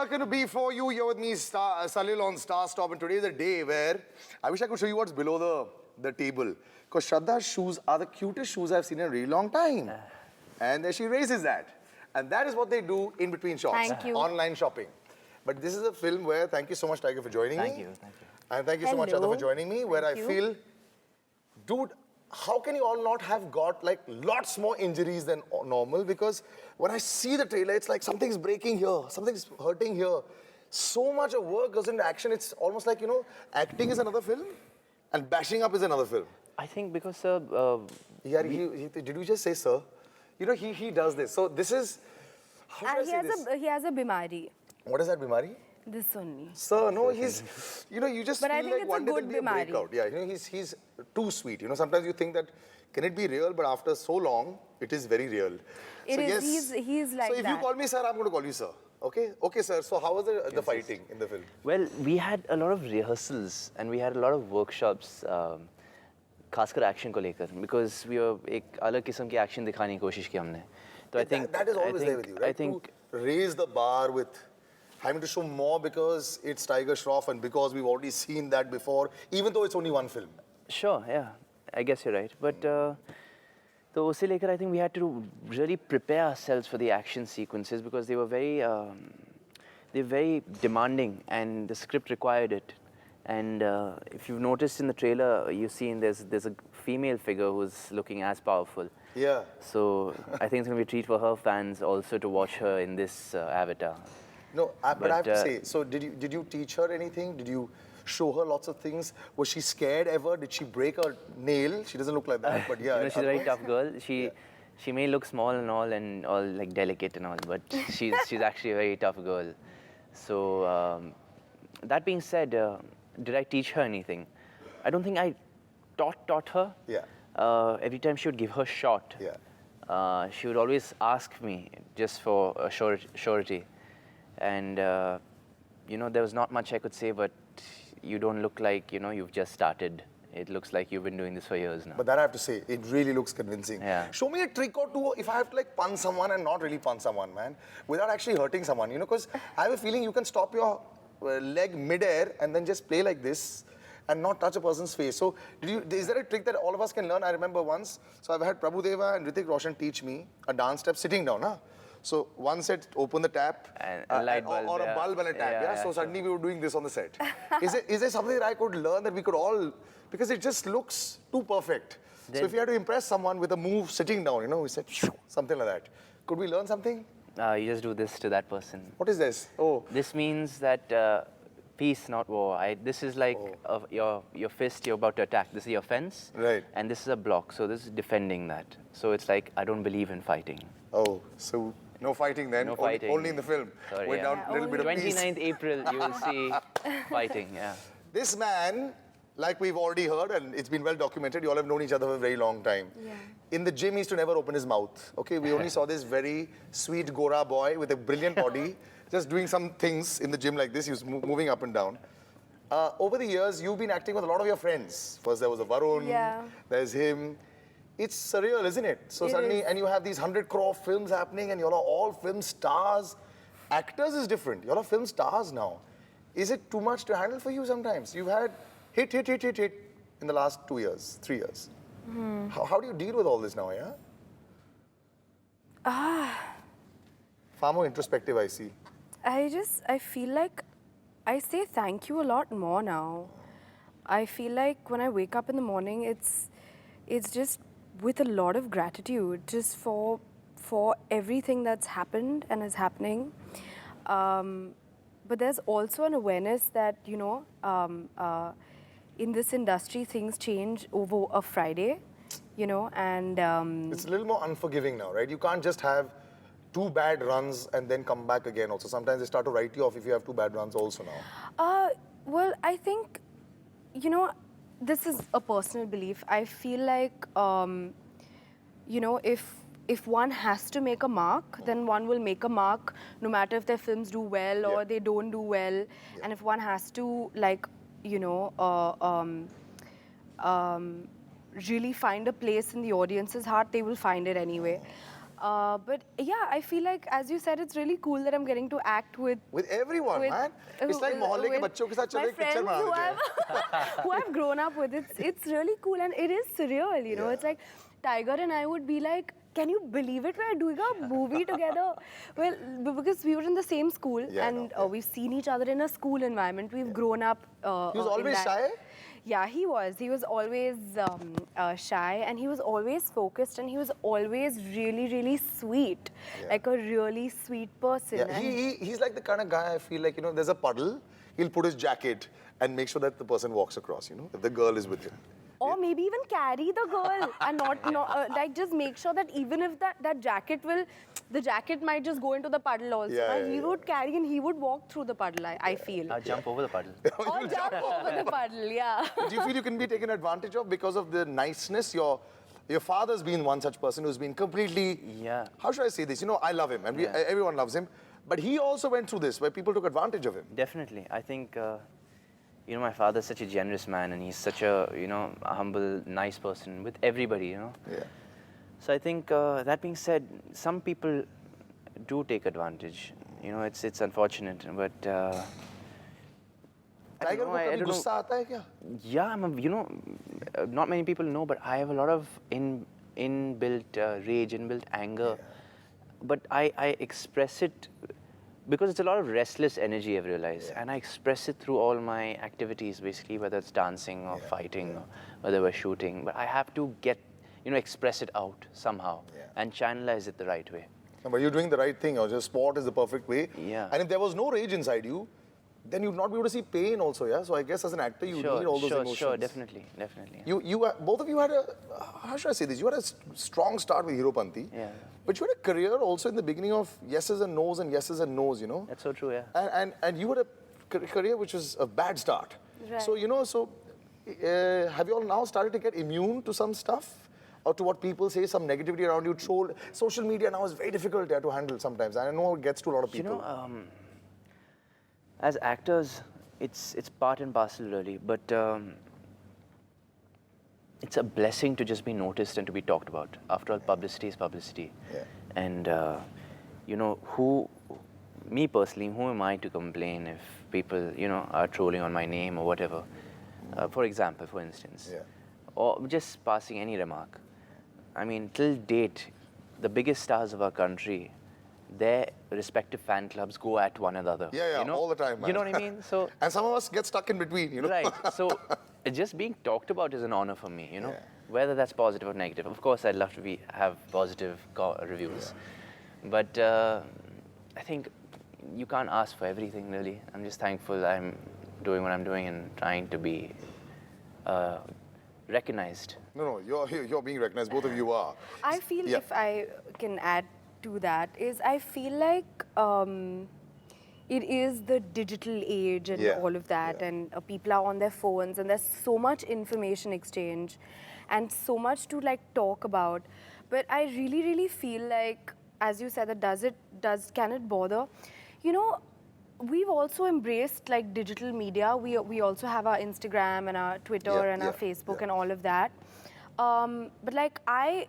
going to be for you. Here with me, Salil on Star Stop, and today is the day where I wish I could show you what's below the table. Because Shraddha's shoes are the cutest shoes I've seen in a really long time. And then she raises that. And that is what they do in between shops. Thank you. Online shopping. But this is a film where, thank you so much, Tiger, for joining me. Thank you. And thank you so much, Shraddha, for joining me. Where I feel, dude, how can you all not have got like lots more injuries than normal? Because when I see the trailer, it's like something's breaking here, something's hurting here. So much of work goes into action. It's almost like, you know, acting is another film and bashing up is another film. I think because, Yeah, did you just say, sir? You know, he does this. So this is, how should I say this? He has a bimari. What is that bimari? This only. Sir, no, he's, you know, you just But feel I think like it's one a day good there'll be a bimari. breakout. Yeah, you know, he's too sweet. You know, sometimes you think that, can it be real? But after so long, it is very real. It is, he's like So if that. you call me sir, I'm going to call you sir. Okay? Okay, sir. So how was the fighting in the film? well, we had a lot of rehearsals and we had a lot of workshops, खासकर action को लेकर, because we were एक अलग किस्म की action दिखाने की कोशिश की हमने. So I think that is always there with you, right? I think to raise the bar with having to show more because it's Tiger Shroff and because we've already seen that before, even though it's only one film. Sure, yeah, I guess you're right. But so usse lekar, I think we had to really prepare ourselves for the action sequences because they were very demanding and the script required it. And if you've noticed in the trailer, you've seen there's a female figure who's looking as powerful. Yeah. So I think it's going to be a treat for her fans also to watch her in this avatar. No, but I have to say, so did you teach her anything? Did you show her lots of things? Was she scared ever? Did she break a nail? She doesn't look like that, but yeah. You know, she's a very tough girl. She may look small and all like delicate and all, but she's actually a very tough girl. So that being said, did I teach her anything? I don't think I taught her. Yeah. Every time she would give her shot, Yeah. she would always ask me just for a surety. And, you know, there was not much I could say, but you don't look like, you know, you've just started. It looks like you've been doing this for years now. But that I have to say, it really looks convincing. Yeah. Show me a trick or two if I have to like punch someone and not really punch someone, man, without actually hurting someone, you know, because I have a feeling you can stop your leg mid-air and then just play like this and not touch a person's face. So is there a trick that all of us can learn? I remember once, so I've had Prabhu Deva and Hrithik Roshan teach me a dance step sitting down. Huh? So one set, open the tap, And a light bulb, or a bulb and a tap. Yeah, so suddenly we were doing this on the set. Is there something that I could learn that we could all, because it just looks too perfect. So if you had to impress someone with a move sitting down, you know, we said something like that. Could we learn something? You just do this to that person. What is this? Oh. This means that peace, not war. This is like your fist, you're about to attack. This is your fence. Right. And this is a block, so this is defending that. So it's like, I don't believe in fighting. Oh, so no fighting then? No fighting. Only in the film. Sorry, Went down a little bit of peace. 29th April, you will see fighting, yeah. This man, like we've already heard, and it's been well documented, you all have known each other for a very long time. Yeah. In the gym, he used to never open his mouth. Okay, we only saw this very sweet Gora boy with a brilliant body, just doing some things in the gym like this. He was moving up and down. Over the years, you've been acting with a lot of your friends. First, there was a Varun. Yeah. There's him. It's surreal, isn't it? So suddenly, and you have these 100 crore films happening, and you all are all film stars. Actors is different. You all are film stars now. Is it too much to handle for you sometimes? You've had hit in the last 2 years, 3 years. How do you deal with all this now, yeah? Far more introspective, I see. I feel like I say thank you a lot more now. I feel like when I wake up in the morning, it's just with a lot of gratitude just for everything that's happened and is happening. But there's also an awareness that, you know, in this industry, things change over a Friday, you know, and... It's a little more unforgiving now, right? You can't just have 2 bad runs and then come back again also. Sometimes they start to write you off if you have 2 bad runs also now. Well, I think, you know, this is a personal belief. I feel like, you know, if one has to make a mark, then one will make a mark no matter if their films do well or they don't do well. And if one has to, like, you know, really find a place in the audience's heart, they will find it anyway. But yeah, I feel like, as you said, it's really cool that I'm getting to act with everyone, with- man. It's like मोहल्ले के बच्चों के साथ चलो my एक picture friends बना who लेते हैं. who I've grown up with. It's really cool and it is surreal, you know. Yeah. It's like Tiger and I would be like, can you believe it? We're doing a movie together. Well, because we were in the same school Yeah, I and know, yeah. we've seen each other in a school environment. We've grown up. He was in always that. shy? Yeah, he was. He was always shy and he was always focused and he was always really, really sweet. Yeah. Like a really sweet person. Yeah, he's like the kind of guy I feel like, you know, there's a puddle, he'll put his jacket and make sure that the person walks across, you know, if the girl is with him. Or maybe even carry the girl and not like just make sure that even if that jacket the jacket might just go into the puddle also. Yeah, Right? yeah, He yeah. would carry and he would walk through the puddle, I feel. I'll jump over the puddle. Or jump over the puddle, yeah. Do you feel you can be taken advantage of because of the niceness? Your father's been one such person who's been completely, Yeah. how should I say this? You know, I love him and Yeah. everyone loves him. But he also went through this where people took advantage of him. Definitely. I think, you know, my father's such a generous man and he's such a, you know, a humble, nice person with everybody, you know. Yeah. So I think, that being said, some people do take advantage. You know, it's unfortunate, but I Tiger don't को know, I कभी don't know. गुस्सा आता है क्या? Yeah, you know, not many people know, but I have a lot of inbuilt rage, inbuilt anger. But I express it because it's a lot of restless energy, I've realized. And I express it through all my activities, basically, whether it's dancing or fighting or whether we're shooting. But I have to express it out somehow and channelize it the right way. No, but you're doing the right thing. Or just sport is the perfect way. Yeah. And if there was no rage inside you, then you'd not be able to see pain also, yeah? So I guess as an actor, you need all those emotions. Sure, definitely. Both of you had how should I say this? You had a strong start with Hero Panti. Yeah. But you had a career also in the beginning of yeses and nos, you know? That's so true, yeah. And you had a career which was a bad start. Right. So, you know, have you all now started to get immune to some stuff? Or to what people say, some negativity around you, troll. Social media now is very difficult to handle sometimes. I know it gets to a lot of people. You know, as actors, it's part and parcel really, but it's a blessing to just be noticed and to be talked about. After all, publicity is publicity. Yeah. And you know, me personally, who am I to complain if people, you know, are trolling on my name or whatever? For example, for instance, or just passing any remark. I mean, till date, the biggest stars of our country, their respective fan clubs go at one another. Yeah, you know? all the time, man. You know what I mean? So, and some of us get stuck in between, you know? right. So, just being talked about is an honor for me, you know? Yeah. Whether that's positive or negative. Of course, I'd love to have positive reviews. But I think you can't ask for everything, really. I'm just thankful I'm doing what I'm doing and trying to be recognized. No, you're being recognized. Both of you are. I feel, Yeah. if I can add to that, is I feel like it is the digital age and Yeah, all of that, yeah. and people are on their phones, and there's so much information exchange, and so much to like talk about. But I really, really feel like, as you said, that can it bother? You know, we've also embraced like digital media. We also have our Instagram and our Twitter and our Facebook and all of that. But like I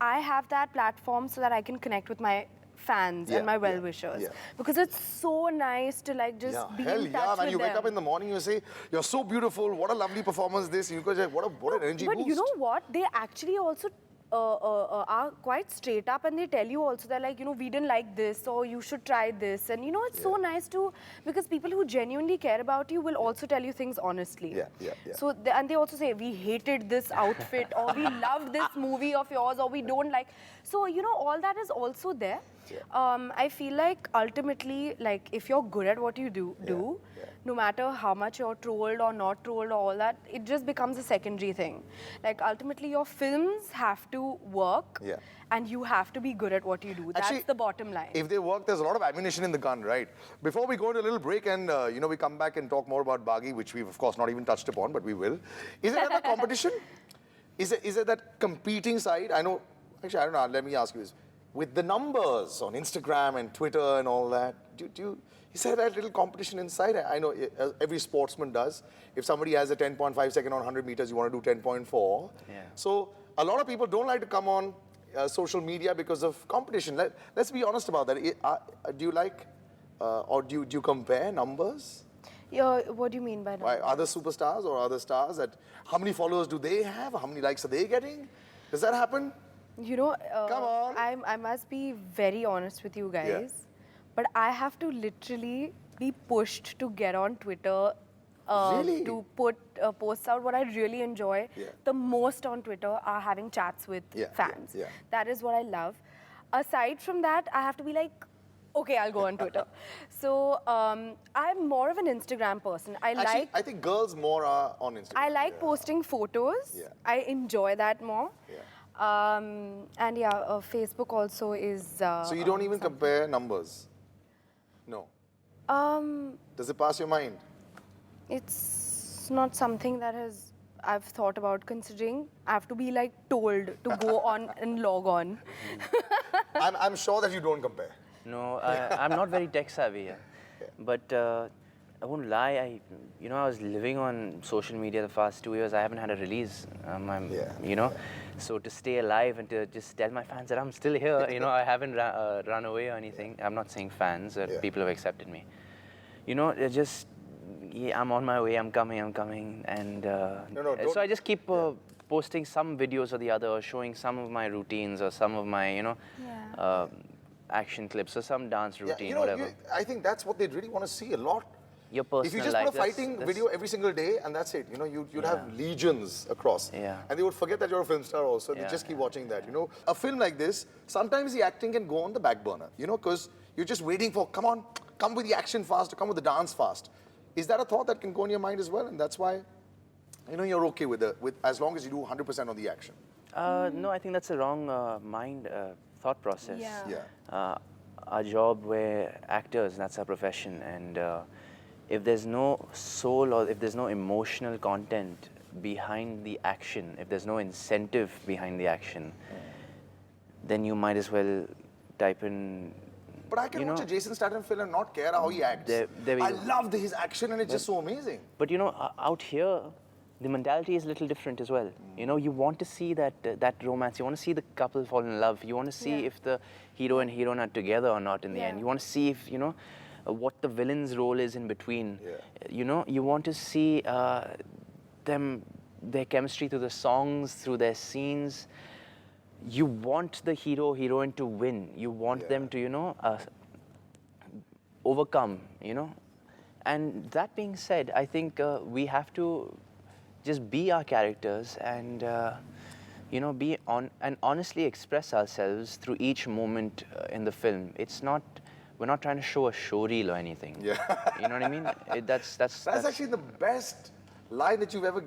have that platform so that I can connect with my fans and my well-wishers. Because it's so nice to like just be in touch man. with You wake them. up in the morning, you say, you're so beautiful, what a lovely performance this, you go, what an energy But boost. you know what? They actually also are quite straight up, and they tell you also that, like, you know, we didn't like this, or you should try this. And you know, it's so nice to, because people who genuinely care about you will also tell you things honestly. Yeah. So, and they also say, we hated this outfit, or we loved this movie of yours, or we don't like. So, you know, all that is also there. I feel like ultimately, like, if you're good at what you do, no matter how much you're trolled or not trolled or all that, it just becomes a secondary thing. Like, ultimately, your films have to work, and you have to be good at what you do. Actually, that's the bottom line. If they work, there's a lot of ammunition in the gun, right? Before we go into a little break and, you know, we come back and talk more about Baaghi, which we've, of course, not even touched upon, but we will. Is it another competition? Is it that competing side? I know, actually, I don't know, let me ask you this. With the numbers on Instagram and Twitter and all that, is there that little competition inside? I know every sportsman does. If somebody has a 10.5 second on 100 meters, you want to do 10.4. Yeah. So a lot of people don't like to come on social media because of competition. Let's be honest about that. Do you like, or do you compare numbers? Yeah, what do you mean by By that? other superstars or other stars? That how many followers do they have? How many likes are they getting? Does that happen? You know, Come on. I must be very honest with you guys, but I have to literally be pushed to get on Twitter Really? to put posts out. What I really enjoy Yeah. the most on Twitter are having chats with fans. Yeah. That is what I love. Aside from that, I have to be like, okay, I'll go on Twitter. So I'm more of an Instagram person. Actually, I think girls more are on Instagram. I like posting photos. Yeah. I enjoy that more. Yeah. And yeah, Facebook also is. So you don't even compare numbers? No. Does it pass your mind? It's not something that I've thought about considering. I have to be like told to go on and log on. I'm sure that you don't compare. No, I'm not very tech savvy, but I won't lie. I was living on social media the past 2 years. I haven't had a release. So to stay alive and to just tell my fans that I'm still here. I haven't run away or anything. I'm not saying fans. People have accepted me. I'm on my way. I'm coming, and so I just keep posting some videos or the other, or showing some of my routines or some of my action clips or some dance routine, whatever. I think that's what they really want to see a lot. Your personal If you just life, put a fighting video every single day and that's it, you'd have legions across. Yeah. And they would forget that you're a film star also. They just keep watching that, A film like this, sometimes the acting can go on the back burner, because you're just waiting for, come on, come with the action fast, or come with the dance fast. Is that a thought that can go in your mind as well? And that's why, you're okay with as long as you do 100% on the action. No, I think that's a wrong thought process. Yeah. Our job, we're actors, that's our profession, and if there's no soul or if there's no emotional content behind the action, if there's no incentive behind the action, then you might as well type in. But I can watch a Jason Statham film and not care how he acts. I love his action and it's just so amazing. But out here, the mentality is a little different as well. You want to see that romance. You want to see the couple fall in love. You want to see if the hero and heroine are together or not in the end. You want to see if, what the villain's role is in between. You want to see their chemistry through the songs, through their scenes. You want the hero, heroine to win. You want them to, overcome, And that being said, I think we have to just be our characters and, be on and honestly express ourselves through each moment in the film. We're not trying to show a showreel or anything. Yeah. You know what I mean? That's actually the best line that you've ever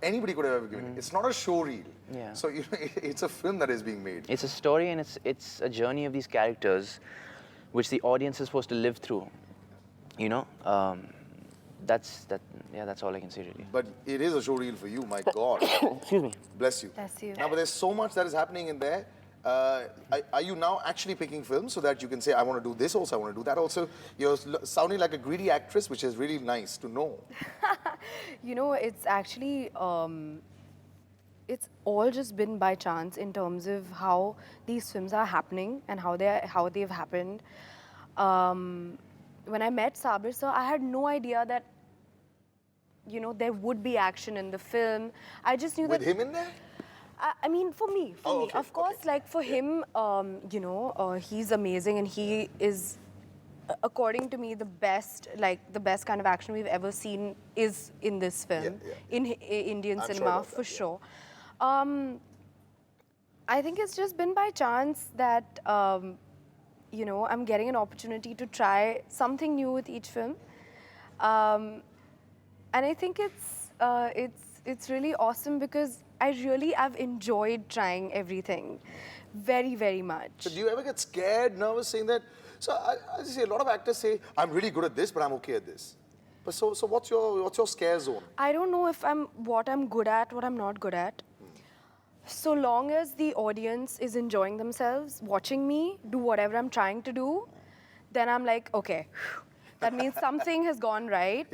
anybody could have ever given. It's not a showreel. Yeah. So it's a film that is being made. It's a story and it's a journey of these characters, which the audience is supposed to live through. That's all I can say really. But it is a showreel for you, my God. Excuse me. Bless you. Bless you. Now, but there's so much that is happening in there. Are you now actually picking films so that you can say, I want to do this also, I want to do that also? You're sounding like a greedy actress, which is really nice to know. It's actually, it's all just been by chance in terms of how these films are happening and how they've happened. When I met Sabir sir, I had no idea that, there would be action in the film. I just knew With that... him in there? I mean, for me, Okay, of course, like for him, he's amazing and he is, according to me, the best kind of action we've ever seen is in this film, in Indian cinema, for sure. I think it's just been by chance that, I'm getting an opportunity to try something new with each film. And I think it's really awesome because I've enjoyed trying everything very, very much. So do you ever get scared, nervous saying that? So I just say a lot of actors say, I'm really good at this, but I'm okay at this. But so what's your scare zone? I don't know if what I'm good at, what I'm not good at. So long as the audience is enjoying themselves, watching me do whatever I'm trying to do, then I'm like, okay. That means something has gone right.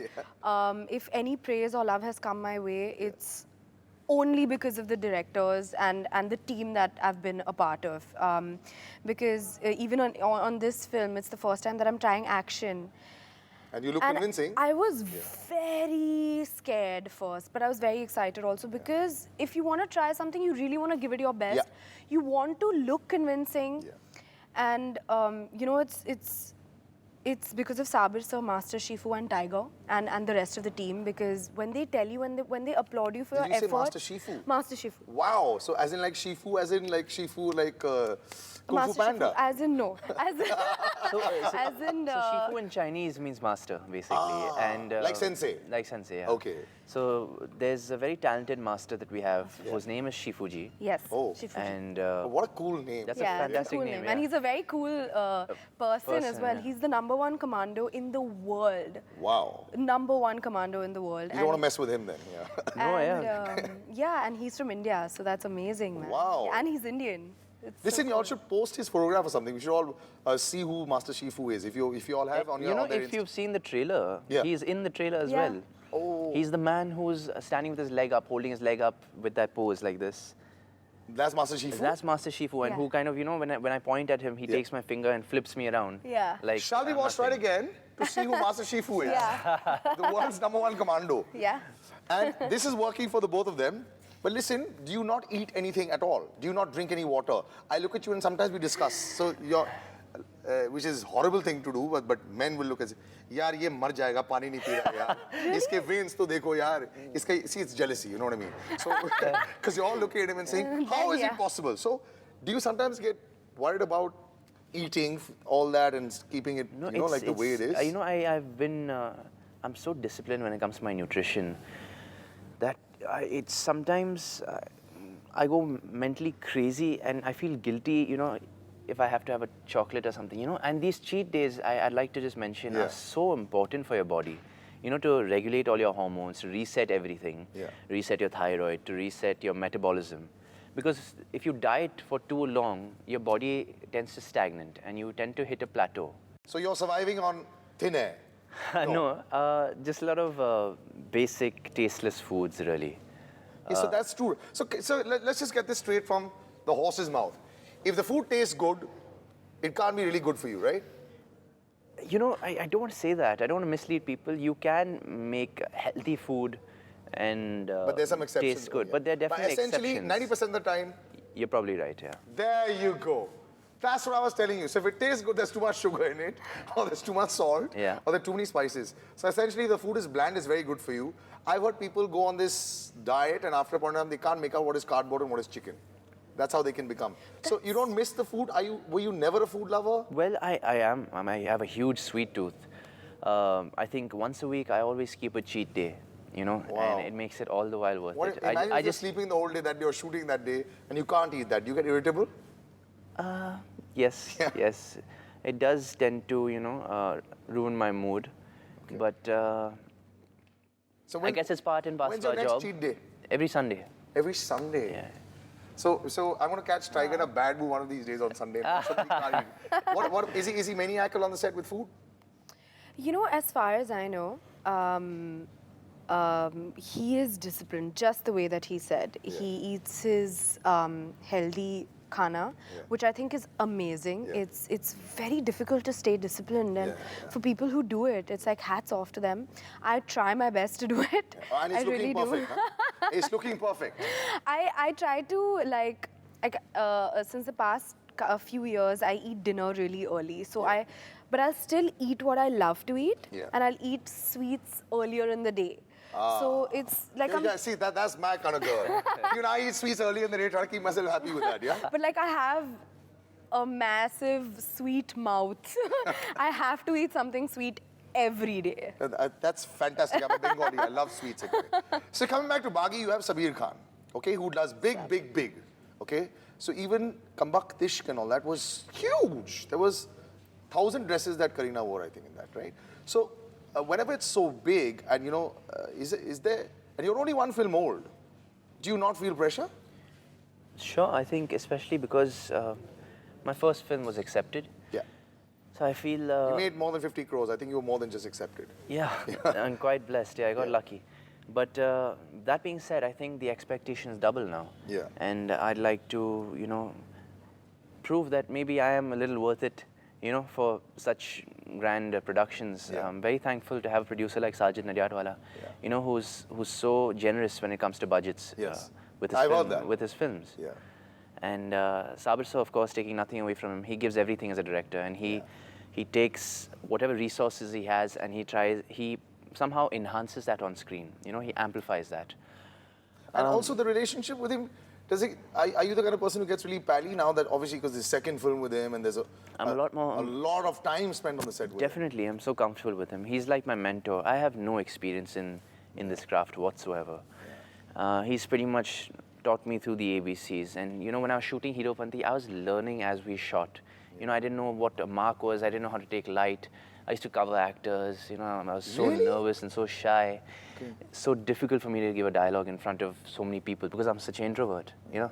If any praise or love has come my way, only because of the directors and the team that I've been a part of. Because even on this film, it's the first time that I'm trying action. And you look And convincing. I was very scared first, but I was very excited also because if you want to try something, you really want to give it your best. Yeah. You want to look convincing, Yeah. and you know it's because of Sabir sir, Master Shifu, and Tiger, and the rest of the team. Because when they tell you, when they applaud you for Did your you say effort, Master Shifu? Master Shifu. Wow. So as in like Shifu, as in like Shifu, like Kung Fu Master Panda. Shifu, as in no, as in, as in So Shifu in Chinese means master, basically, and like sensei? Like sensei, yeah. Okay. So there's a very talented master that we have, whose name is Shifuji, yes, Oh. Shifuji. and What a cool name. that's Yeah, a fantastic cool name. And Yeah. he's a very cool person as well. yeah. He's the #1 commando in the world. Wow. #1 commando in the world. You don't want to mess with him then, yeah. No, and, yeah. yeah, and he's from India, so that's amazing, man. Wow. Yeah, and he's Indian. It's Listen, so you all cool. should post his photograph or something. We should all see who Master Shifu is. If you all have on your You know, on their if you've seen the trailer, Yeah. he's in the trailer as Yeah. well. Oh. He's the man who's standing with his leg up, holding his leg up with that pose like this. That's Master Shifu. That's Master Shifu, and Yeah. who kind of, you know, when I point at him, he takes my finger and flips me around. Yeah. Like, Shall we I'm watch right nothing. again to see who Master Shifu is? Yeah. The world's #1 commando. Yeah. And this is working for the both of them. But listen, do you not eat anything at all? Do you not drink any water? I look at you and sometimes we discuss. So you're, which is horrible thing to do, but men will look at, यार ये मर जाएगा पानी नहीं P रहा यार इसके veins तो देखो यार इसका see it's jealousy, you know what I mean? So because you all look at him and saying, how is it Yeah. possible? So do you sometimes get worried about eating all that and keeping it, No, you know, like the way it is? You know, I've been, I'm so disciplined when it comes to my nutrition that it's sometimes I go mentally crazy and I feel guilty, you know, if I have to have a chocolate or something, you know. And these cheat days, I'd like to just mention, Yeah. are so important for your body. You know, to regulate all your hormones, to reset everything, Yeah. reset your thyroid, to reset your metabolism. Because if you diet for too long, your body tends to stagnate and you tend to hit a plateau. So you're surviving on thin air. No, just a lot of basic, tasteless foods, really. Okay, so that's true. So let's just get this straight from the horse's mouth. If the food tastes good, it can't be really good for you, right? You know, I don't want to say that. I don't want to mislead people. You can make healthy food and But there's some exceptions. taste good. yeah. But there are definitely But essentially, exceptions. 90% of the time, You're probably right, yeah. there you go. That's what I was telling you. So if it tastes good, there's too much sugar in it, or there's too much salt, Yeah. or there are too many spices. So essentially, the food is bland, is very good for you. I've heard people go on this diet, and after a point in time, they can't make out what is cardboard and what is chicken. That's how they can become. So you don't miss the food. Were you never a food lover? Well, I am. I have a huge sweet tooth. I think once a week, I always keep a cheat day, you know, Wow. and it makes it all the while worth What, it. imagine I if you're just, sleeping the whole day that day or shooting that day, and you can't eat that. Do you get irritable? yes, Yeah. yes. It does tend to, you know, ruin my mood. But So I guess it's part and parcel when's of your our next job. cheat day? Every Sunday. Every Sunday. Yeah. So I'm gonna catch Tiger in a bad mood one of these days on Sunday. Something can't eat. What is he maniacal on the set with food? You know, as far as I know, he is disciplined, just the way that he said. He eats his healthy khana, which I think is amazing. Yeah. It's very difficult to stay disciplined, and for people who do it, it's like hats off to them. I try my best to do it. And it's I really looking do. perfect. Huh? It's looking perfect. I try to like since the past a few years I eat dinner really early, so but I'll still eat what I love to eat, Yeah. and I'll eat sweets earlier in the day. So it's like Yeah, see, that's my kind of girl. You know, I eat sweets early in the day, try to keep myself happy with that, yeah? but like I have a massive sweet mouth. I have to eat something sweet every day. That's fantastic. I'm a Bengali. I love sweets anyway. So coming back to Baaghi, you have Sabir Khan, okay, who does big, okay? So even Kambak Tishk and all that was huge. There was 1,000 dresses that Kareena wore, I think, in that, right? So whenever it's so big, and you know, is there, and you're only one film old, do you not feel pressure? Sure, I think especially because my first film was accepted. Yeah. So I feel... You made more than 50 crores. I think you were more than just accepted. Yeah, I'm quite blessed. Yeah, I got lucky. But that being said, I think the expectation is double now. Yeah. And I'd like to, you know, prove that maybe I am a little worth it, you know, for such grand productions. Yeah. I'm very thankful to have a producer like Sajid Nadiadwala, Yeah. you know, who's so generous when it comes to budgets. Yes. With his I've heard that. with his films. Yeah. And Sabir sir, of course, taking nothing away from him, he gives everything as a director, and he takes whatever resources he has and he somehow enhances that on screen. You know, he amplifies that. And also the relationship with him, are you the kind of person who gets really pally now that obviously because the second film with him and there's I'm a lot more- a lot of time spent on the set with him. Definitely, I'm so comfortable with him. He's like my mentor. I have no experience in this craft whatsoever. He's pretty much taught me through the ABCs. And you know, when I was shooting Hero Panti, I was learning as we shot. You know, I didn't know what a mark was. I didn't know how to take light. I used to cover actors. You know, I was so Really? nervous and so shy. Okay. So difficult for me to give a dialogue in front of so many people because I'm such an introvert. You know,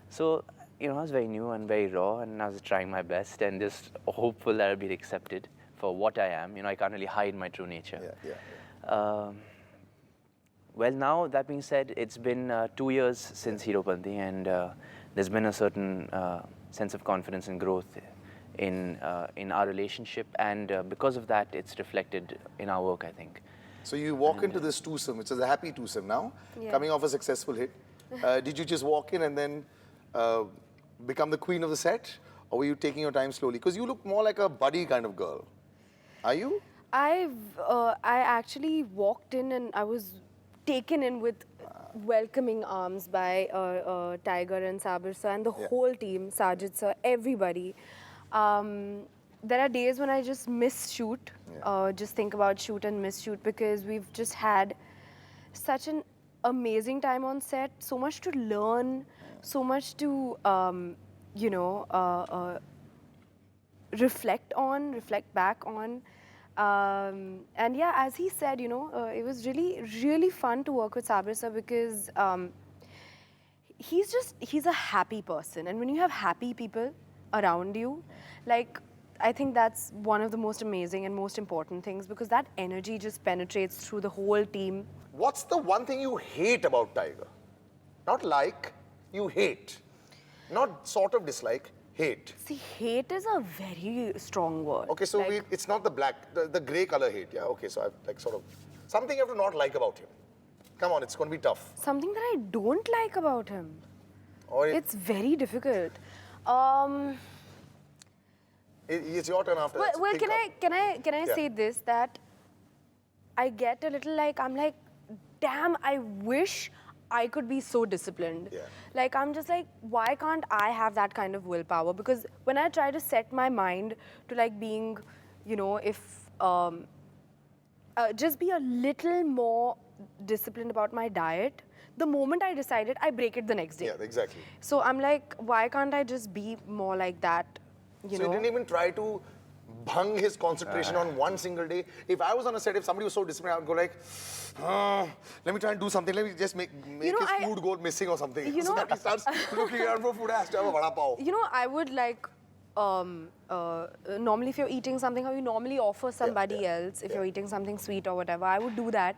so you know, I was very new and very raw, and I was trying my best and just hopeful that I'd be accepted for what I am. You know, I can't really hide my true nature. Yeah. Well, now, that being said, it's been 2 years since Hero Panti, and there's been a certain sense of confidence and growth in our relationship, and because of that, it's reflected in our work, I think. So you walk into this twosome, which is a happy twosome now, Yeah. coming off a successful hit. Did you just walk in and then become the queen of the set? Or were you taking your time slowly? Because you look more like a buddy kind of girl. Are you? I actually walked in and I was taken in with welcoming arms by Tiger and Sabir sir and the Yeah. whole team, Sajid sir, everybody. There are days when I just miss shoot, just think about shoot and miss shoot because we've just had such an amazing time on set, so much to learn, so much to, you know, reflect back on. And yeah, as he said, you know, it was really fun to work with Sabir sir because he's a happy person. And when you have happy people around you, like, I think that's one of the most amazing and most important things because that energy just penetrates through the whole team. What's the one thing you hate about Tiger? Not like, you hate. Not sort of dislike, hate. See, hate is a very strong word. Okay, so Like, it's not the black, the grey color hate, yeah? Okay, so I've like sort of, something you have to not like about him. Come on, it's going to be tough. something that I don't like about him. Or It's very difficult. it's your turn after that. so Well, think up. can I Yeah. say this, that I get a little like, I'm like, damn, I wish I could be so disciplined. Yeah. Like, I'm just like, why can't I have that kind of willpower? Because when I try to set my mind to like being, you know, if just be a little more disciplined about my diet, the moment I decide it, I break it the next day. Yeah, exactly. So I'm like, why can't I just be more like that? You So know? he didn't even try to bung his concentration on one single day. If I was on a set, if somebody was so disciplined, I would go like, let me try and do something. Let me just make know, his I- food go missing or something. You so know- that he starts looking around for food. I have to have a vada pav. You know, I would like, normally if you're eating something, how you normally offer somebody else, if you're eating something sweet or whatever, I would do that.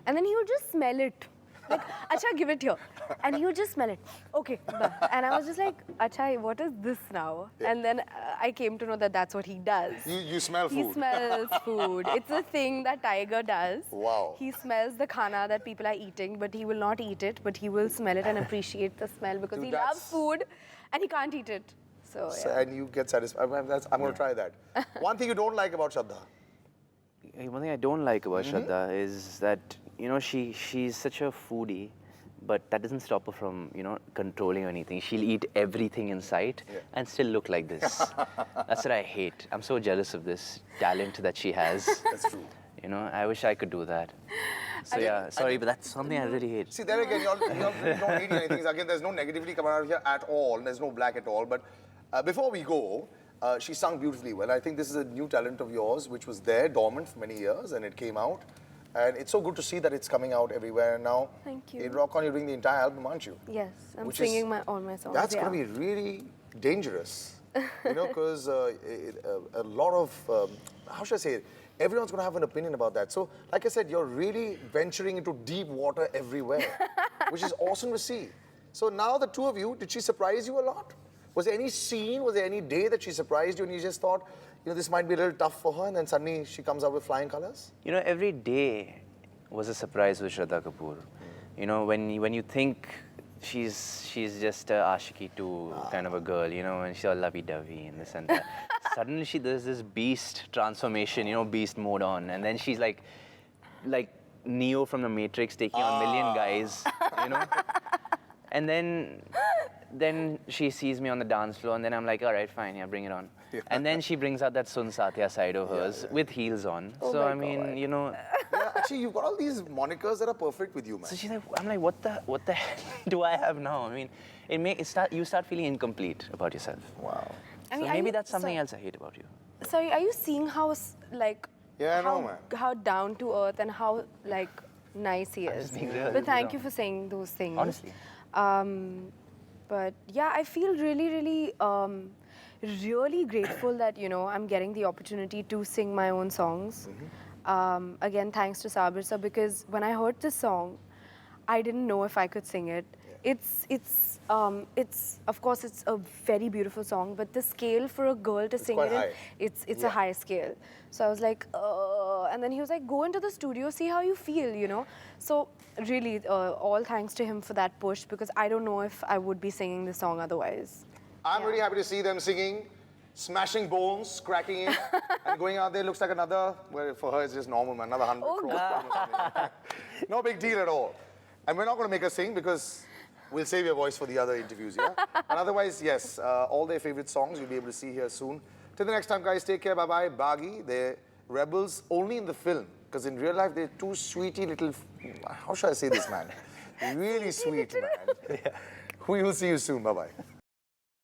And then he would just smell it. Like, Acha, give it here. And he would just smell it. Okay, bye. And I was just like, Acha, what is this now? And then I came to know that that's what he does. You smell He food. smells food. It's a thing that Tiger does. Wow. He smells the khana that people are eating, but he will not eat it, but he will smell it and appreciate the smell because Dude, he that's- loves food and he can't eat it. So, So- yeah. And you get satisfied. I'm going to try that. One thing you don't like about Shraddha. One thing I don't like about Shraddha is that, you know, she's such a foodie, but that doesn't stop her from, you know, controlling or anything. She'll eat everything in sight and still look like this. That's what I hate. I'm so jealous of this talent that she has. That's true. You know, I wish I could do that. So yeah, sorry, but that's something I really hate. See, there again, you don't hate anything. Again, there's no negativity coming out here at all. There's no black at all. But before we go, she sung beautifully well. I think this is a new talent of yours, which was there, dormant for many years, and it came out. And it's so good to see that it's coming out everywhere now. Thank you. In Rock On, you're doing the entire album, aren't you? Yes, I'm Which is- singing all my songs. That's yeah. going to be really dangerous, you know, because a lot of how should I say it? Everyone's going to have an opinion about that. So, like I said, you're really venturing into deep water everywhere, which is awesome to see. So now the two of you, did she surprise you a lot? Was there any scene, was there any day that she surprised you and you just thought, you know, this might be a little tough for her, and then suddenly she comes out with flying colors? You know, every day was a surprise with Shraddha Kapoor. You know, when you think she's just a ashiki to kind of a girl, you know, and she's all lovey-dovey and this and that. Suddenly there's this beast transformation, you know, beast mode on, and then she's like Neo from the Matrix taking on a million guys, you know. And then she sees me on the dance floor, and then I'm like, all right, fine, yeah, bring it on. Yeah. And then she brings out that Sun Satya side of hers with heels on. Oh so my I mean, God. you know. Yeah, actually, you've got all these monikers that are perfect with you, man. So she's like, I'm like, what the hell do I have now? I mean, you start feeling incomplete about yourself. Wow. I So mean, maybe that's something else I hate about you. Sorry, are you seeing how, like, Yeah, I know, man. how down to earth and how, like, nice he is? just being real, But thank you you for saying those things. Honestly. But yeah, I feel really, really, really grateful that, you know, I'm getting the opportunity to sing my own songs. Again, thanks to Sabir sir, because when I heard this song, I didn't know if I could sing it. It's of course it's a very beautiful song, but the scale for a girl to sing quite it in, high. it's a high scale. So I was like, and then he was like, go into the studio, see how you feel, you know. So really, all thanks to him for that push, because I don't know if I would be singing this song otherwise. I'm really happy to see them singing, smashing bones, cracking it, and going out there looks like another, well, for her it's just normal, man, another 100 Oh, crore. No big deal at all. And we're not going to make her sing because we'll save your voice for the other interviews, yeah? And otherwise, yes, all their favorite songs you'll be able to see here soon. Till the next time, guys, take care, bye-bye. Baaghi, they're rebels only in the film, because in real life, they're two sweetie little, how should I say this, man? Really sweet, man. We will see you soon, bye-bye.